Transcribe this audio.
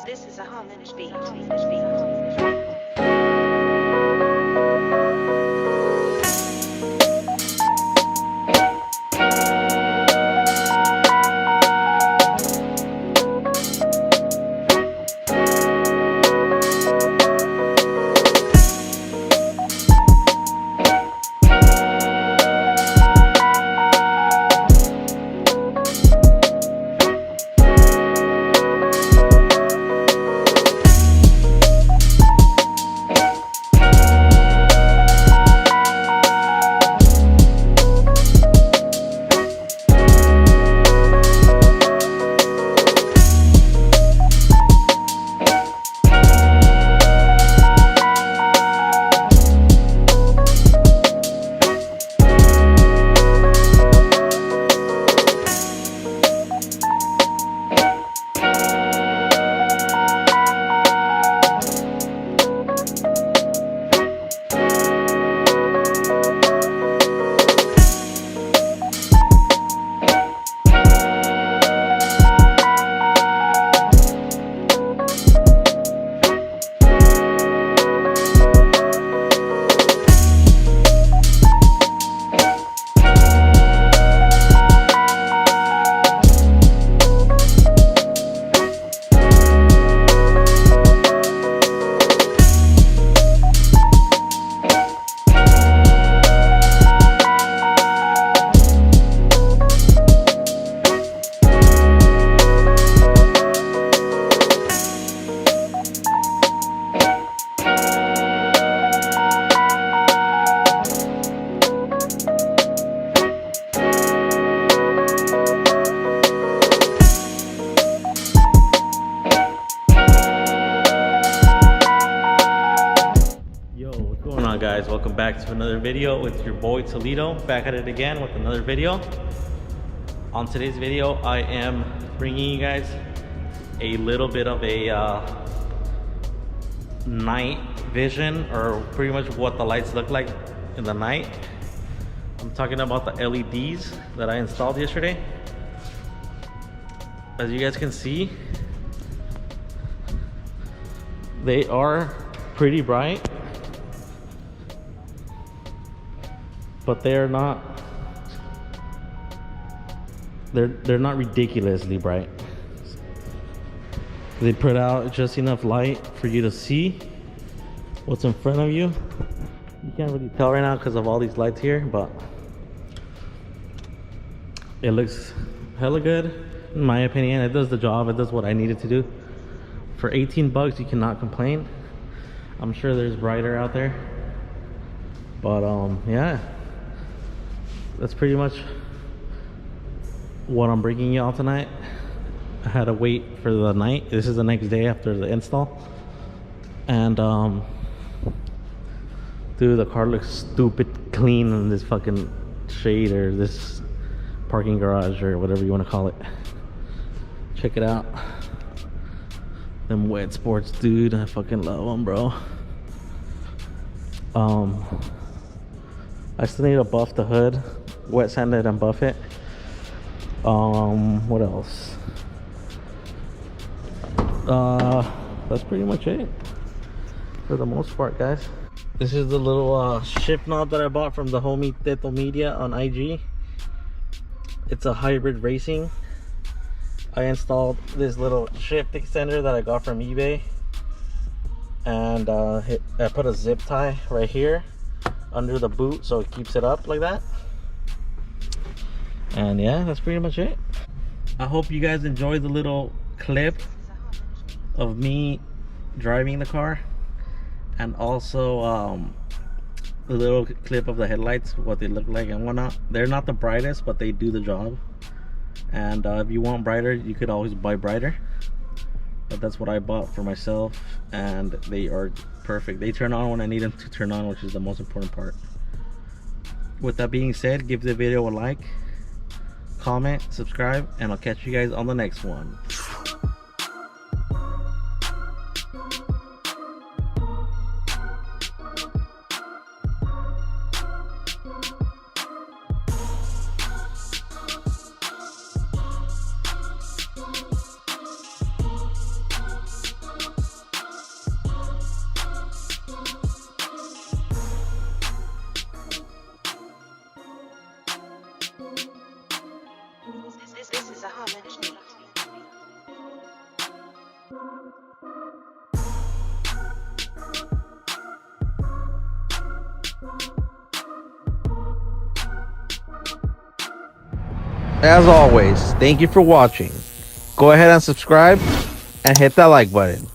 This is a HOMAGE beat. Guys, welcome back to another video with your boy Toledo, back at it again with another video. On today's video, I am bringing you guys a little bit of a night vision, or pretty much what the lights look like in the night. I'm talking about the LEDs that I installed yesterday. As you guys can see, they are pretty bright, but they're not ridiculously bright. They put out just enough light for you to see what's in front of you. You can't really tell right now because of all these lights here, but it looks hella good in my opinion. It does the job. It does what I needed to do. For 18 bucks, you cannot complain. I'm sure there's brighter out there, but yeah, that's pretty much what I'm bringing y'all tonight. I had to wait for the night. This is the next day after the install, and dude, the car looks stupid clean in this fucking shade, or this parking garage, or whatever you want to call it. Check it out. Them wet sports, dude. I fucking love them, bro. I still need to buff the hood, wet sand it and buff it. What else? That's pretty much it for the most part, guys. This is the little shift knob that I bought from the homie Teto Media on IG. It's a hybrid racing. I installed this little shift extender that I got from eBay, and I put a zip tie right here under the boot so it keeps it up like that. And yeah, that's pretty much it. I hope you guys enjoyed the little clip of me driving the car, and also the little clip of the headlights, what they look like and whatnot. They're not the brightest, but they do the job. And if you want brighter, you could always buy brighter, but that's what I bought for myself, and they are perfect. They turn on when I need them to turn on, which is the most important part. With that being said, give the video a like, comment, subscribe, and I'll catch you guys on the next one. As always, thank you for watching. Go ahead and subscribe and hit that like button.